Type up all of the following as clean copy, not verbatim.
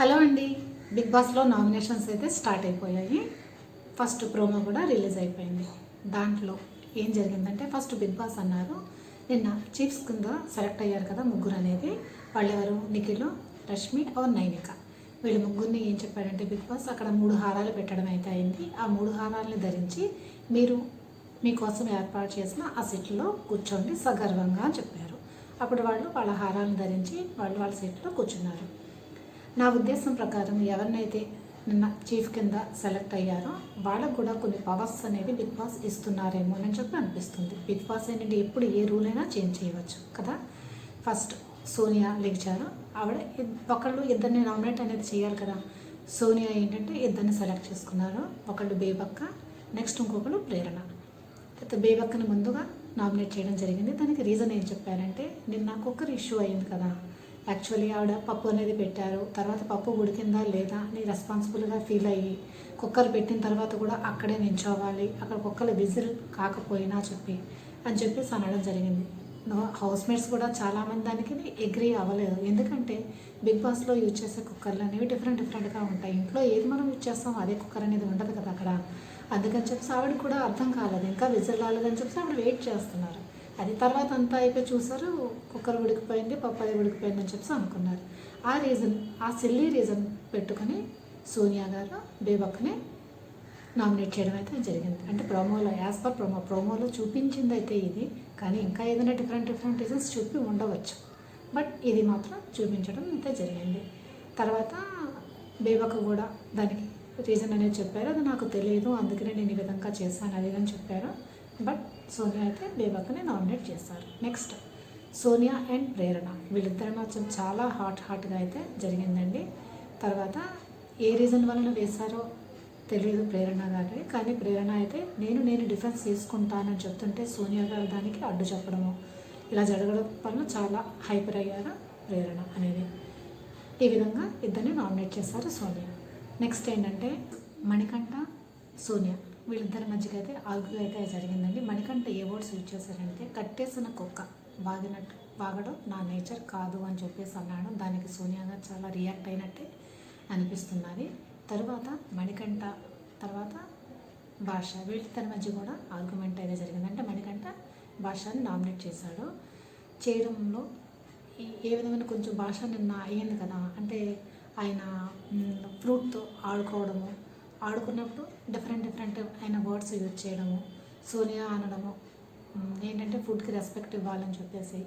Hello అండి. Big బాస్లో nominations అయితే స్టార్ట్ అయిపోయాయి. ఫస్ట్ ప్రోమో కూడా రిలీజ్ అయిపోయింది. దాంట్లో ఏం జరిగిందంటే ఫస్ట్ బిగ్ బాస్ అన్నారు, నిన్న చీఫ్స్ కింద సెలెక్ట్ అయ్యారు కదా ముగ్గురు అనేది. వాళ్ళు ఎవరు? నిఖిల్, రష్మి ఆర్ నైనిక. వీళ్ళు ముగ్గురిని ఏం చెప్పారంటే బిగ్ బాస్ అక్కడ 3 హారాలు పెట్టడం అయితే అయింది. ఆ 3 హారాలని ధరించి మీరు మీకోసం ఏర్పాటు చేసిన ఆ సీట్లో కూర్చోండి సగర్వంగా అని చెప్పారు. అప్పుడు వాళ్ళు వాళ్ళ హారాలను ధరించి వాళ్ళ సీట్లో కూర్చున్నారు. నా ఉద్దేశం ప్రకారం ఎవరినైతే నిన్న చీఫ్ కింద సెలెక్ట్ అయ్యారో వాళ్ళకు కూడా కొన్ని పవర్స్ అనేది బిగ్ బాస్ ఇస్తున్నారేమో అని చెప్పి అనిపిస్తుంది. బిగ్ బాస్ ఏంటంటే ఎప్పుడు ఏ రూల్ అయినా చేంజ్ చేయవచ్చు కదా. ఫస్ట్ సోనియా లెగిచారు. ఆవిడ ఒకళ్ళు ఇద్దరిని నామినేట్ అనేది చేయాలి కదా. సోనియా ఏంటంటే ఇద్దరిని సెలెక్ట్ చేసుకున్నారు. ఒకళ్ళు బేబక్క, నెక్స్ట్ ఇంకొకళ్ళు ప్రేరణ. అయితే బేబక్కని ముందుగా నామినేట్ చేయడం జరిగింది. దానికి రీజన్ ఏం చెప్పారంటే నిన్న కుక్కర్ ఇష్యూ అయింది కదా. యాక్చువల్లీ ఆవిడ పప్పు అనేది పెట్టారు. తర్వాత పప్పు ఉడికిందా లేదా అని రెస్పాన్సిబుల్గా ఫీల్ అయ్యి కుక్కర్ పెట్టిన తర్వాత కూడా అక్కడే నించోవాలి, అక్కడ కుక్కలు విజిల్ కాకపోయినా అని చెప్పేసి అనడం జరిగింది. హౌస్ మేట్స్ కూడా చాలామంది దానికి అగ్రీ అవ్వలేదు. ఎందుకంటే బిగ్ బాస్లో యూజ్ చేసే కుక్కర్లు అనేవి డిఫరెంట్గా ఉంటాయి. ఇంట్లో ఏది మనం యూజ్ చేస్తాం అదే కుక్కర్ అనేది ఉండదు కదా అక్కడ. అందుకని చెప్పేసి ఆవిడ కూడా అర్థం కాలేదు, ఇంకా విజిల్ రాలేదని చెప్పేసి ఆవిడ వెయిట్ చేస్తున్నారు. అది తర్వాత అంతా అయిపోయి చూసారు, కుక్కర్ ఉడికిపోయింది, పప్పు అది ఉడికిపోయింది అని చెప్పి అనుకున్నారు. ఆ సిల్లీ రీజన్ పెట్టుకొని సోనియా గారు బేబక్కని నామినేట్ చేయడం అయితే జరిగింది. అంటే ప్రోమోలో యాజ్ పర్ ప్రోమోలో చూపించింది అయితే ఇది, కానీ ఇంకా ఏదైనా డిఫరెంట్ రీజన్స్ చూపి ఉండవచ్చు. బట్ ఇది మాత్రం చూపించడం అయితే జరిగింది. తర్వాత బేబక్క కూడా దానికి రీజన్ అనేది చెప్పారు, అది నాకు తెలియదు అందుకనే నేను ఈ విధంగా చేశాను అది అని చెప్పారు. బట్ సోనియా అయితే బేబక్కని నామినేట్ చేశారు. నెక్స్ట్ సోనియా అండ్ ప్రేరణ, వీళ్ళిద్దరి మ్యాచ్ చాలా హాట్గా అయితే జరిగిందండి. తర్వాత ఏ రీజన్ వలన వేశారో తెలియదు ప్రేరణ గారిని, కానీ ప్రేరణ అయితే నేను డిఫెన్స్ తీసుకుంటానని చెప్తుంటే సోనియా గారు దానికి అడ్డు చెప్పడము ఇలా జరగడం వలన చాలా హైపర్ అయ్యారు ప్రేరణ అనేది. ఈ విధంగా ఇద్దరిని నామినేట్ చేశారు సోనియా. నెక్స్ట్ ఏంటంటే మణికంఠ, సోనియా వీళ్ళిద్దరి మధ్యకి అయితే ఆర్గ్యూ అయితే జరిగిందండి. మణికంఠ ఏ వర్డ్స్ యూజ్ చేశారంటే కట్టేసిన కుక్క వాగడం నా నేచర్ కాదు అని చెప్పేసి అన్నాడు. దానికి సోనియా గారు చాలా రియాక్ట్ అయినట్టే అనిపిస్తున్నది. తర్వాత మణికంఠ తర్వాత భాష వీళ్ళిద్దరి మధ్య కూడా ఆర్గ్యుమెంట్ అయితే జరిగింది. అంటే మణికంఠ భాషని నామినేట్ చేశాడు. చేయడంలో ఏ విధమైన కొంచెం భాష నిన్న అయ్యింది కదా, అంటే ఆయన ఫ్రూట్తో ఆడుకున్నప్పుడు డిఫరెంట్ అయిన వర్డ్స్ యూజ్ చేయడము, సోనియా అనడము ఏంటంటే ఫుడ్కి రెస్పెక్ట్ ఇవ్వాలని చెప్పేసి,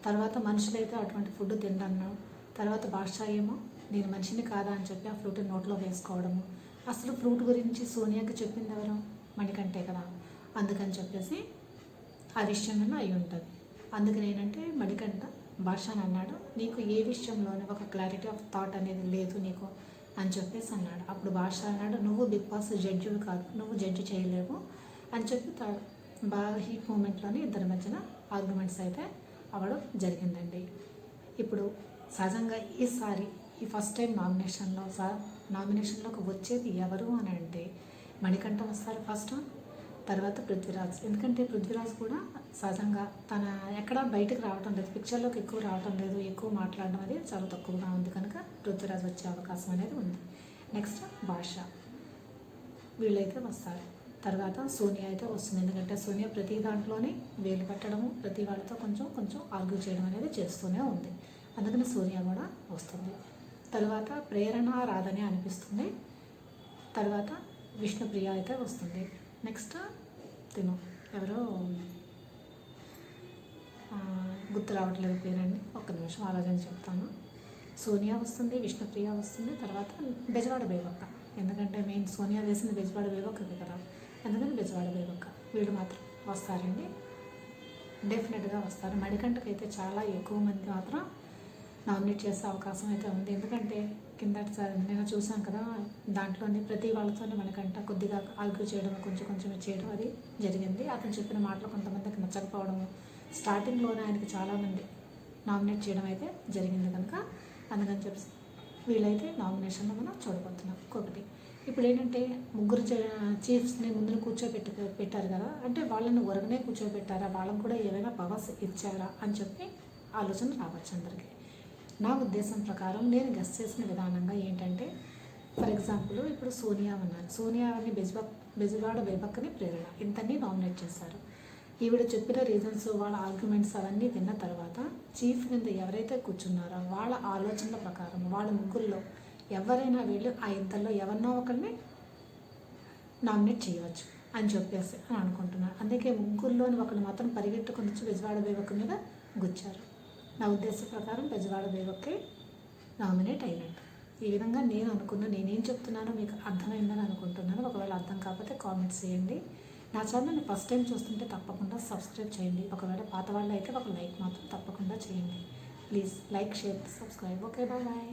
తర్వాత మనుషులైతే అటువంటి ఫుడ్ తినడము, తర్వాత భాష ఏమో నేను మనిషిని కాదా అని చెప్పి ఆ ఫ్రూట్ని నోట్లో వేసుకోవడము. అసలు ఫ్రూట్ గురించి సోనియాకి చెప్పింది ఎవరు? మణికంఠే కదా. అందుకని చెప్పేసి ఆ విషయంలో అయి ఉంటుంది. అందుకని ఏంటంటే మణికంఠ భాషని అన్నాడు, నీకు ఏ విషయంలోనే ఒక క్లారిటీ ఆఫ్ థాట్ అనేది లేదు నీకు అని చెప్పేసి అన్నాడు. అప్పుడు భాష అన్నాడు, నువ్వు బిగ్ బాస్ జడ్జివి కాదు, నువ్వు జడ్జి చేయలేవు అని చెప్పి బాగా హీట్ మూమెంట్లోనే ఇద్దరి మధ్యన ఆర్గ్యుమెంట్స్ అయితే అవ్వడం జరిగిందండి. ఇప్పుడు సహజంగా ఈసారి ఈ ఫస్ట్ టైం నామినేషన్లోకి వచ్చేది ఎవరు అని అంటే మణికంఠ వస్తారు ఫస్ట్, తర్వాత పృథ్వీరాజ్. ఎందుకంటే పృథ్వీరాజ్ కూడా సహజంగా తన ఎక్కడ బయటకు రావటం లేదు, పిక్చర్లోకి ఎక్కువ రావటం లేదు, ఎక్కువ మాట్లాడడం అనేది చాలా తక్కువగా ఉంది కనుక పృథ్వీరాజ్ వచ్చే అవకాశం అనేది ఉంది. నెక్స్ట్ భాష వీళ్ళైతే వస్తారు. తర్వాత సోనియా అయితే వస్తుంది. ఎందుకంటే సోనియా ప్రతి దాంట్లోనే వేలు పెట్టడము, ప్రతి వాళ్ళతో కొంచెం ఆర్గ్యూ చేయడం అనేది చేస్తూనే ఉంది. అందుకని సోనియా కూడా వస్తుంది. తర్వాత ప్రేరణ రాదని అనిపిస్తుంది. తర్వాత విష్ణుప్రియ అయితే వస్తుంది. నెక్స్ట్ ఎవరో గుర్తు రావట్లేదు పేరండి, ఒక్క నిమిషం ఆలోచన చెప్తాను. సోనియా వస్తుంది, విష్ణుప్రియ వస్తుంది, తర్వాత బెజవాడ బేబక్క. ఎందుకంటే మెయిన్ సోనియా వేసింది బెజవాడ బేబక్కకి కదా, అందుకని బెజవాడ బేబక్క వీళ్ళు మాత్రం వస్తారండి, డెఫినెట్గా వస్తారు. మణికంఠకి అయితే చాలా ఎక్కువ మంది మాత్రం నామినేట్ చేసే అవకాశం అయితే ఉంది. ఎందుకంటే కిందటిసారి నేను చూసాను కదా, దాంట్లోనే ప్రతి వాళ్ళతోనే మణికంఠ కొద్దిగా ఆర్గ్యూ చేయడం, కొంచెం చేయడం అది జరిగింది. అతను చెప్పిన మాటలు కొంతమందికి నచ్చకపోవడము, స్టార్టింగ్లోనే ఆయనకి చాలామంది నామినేట్ చేయడం అయితే జరిగింది కనుక అందుకని చెప్పి వీళ్ళైతే నామినేషన్లో మనం చూడబోతున్నాం. ఇంకొకటి ఇప్పుడు ఏంటంటే ముగ్గురు చీఫ్స్ని ముందున పెట్టారు కదా, అంటే వాళ్ళని ఒరగనే కూర్చోబెట్టారా, వాళ్ళకు కూడా ఏమైనా పవర్స్ ఇచ్చారా అని చెప్పి ఆలోచన రావచ్చు అందరికీ. నా ఉద్దేశం ప్రకారం నేను గెస్ చేసిన విధానంగా ఏంటంటే, ఫర్ ఎగ్జాంపుల్ ఇప్పుడు సోనియా ఉన్నారు. సోనియాని బెజవాడ బేబక్కని ప్రేరణ ఇంతన్నీ నామినేట్ చేశారు. ఈవిడ చెప్పిన రీజన్స్, వాళ్ళ ఆర్గ్యుమెంట్స్ అవన్నీ విన్న తర్వాత చీఫ్ కింద ఎవరైతే కూర్చున్నారో వాళ్ళ ఆలోచనల ప్రకారం వాళ్ళ ముగ్గురులో ఎవరైనా వీళ్ళు ఆ ఇద్దరిలో ఎవరినో ఒకరిని నామినేట్ చేయవచ్చు అని చెప్పేసి అని అనుకుంటున్నాను. అందుకే ముగ్గురులోని ఒకరిని మాత్రం పరిగెట్టుకుని వచ్చి బెజవాడ బేబక్క మీద గుచ్చారు. నా ఉద్దేశం ప్రకారం బెజవాడ బేబక్కే నామినేట్ అయినట్టు. ఈ విధంగా నేను అనుకున్నా. నేనేం చెప్తున్నానో మీకు అర్థమైందని అనుకుంటున్నాను. ఒకవేళ అర్థం కాకపోతే కామెంట్స్ చేయండి. నా ఛానల్ని ఫస్ట్ టైం చూస్తుంటే తప్పకుండా సబ్స్క్రైబ్ చేయండి. ఒకవేళ పాత వాళ్ళు అయితే ఒక లైక్ మాత్రం తప్పకుండా చేయండి. Please like, share, subscribe. Okay, bye.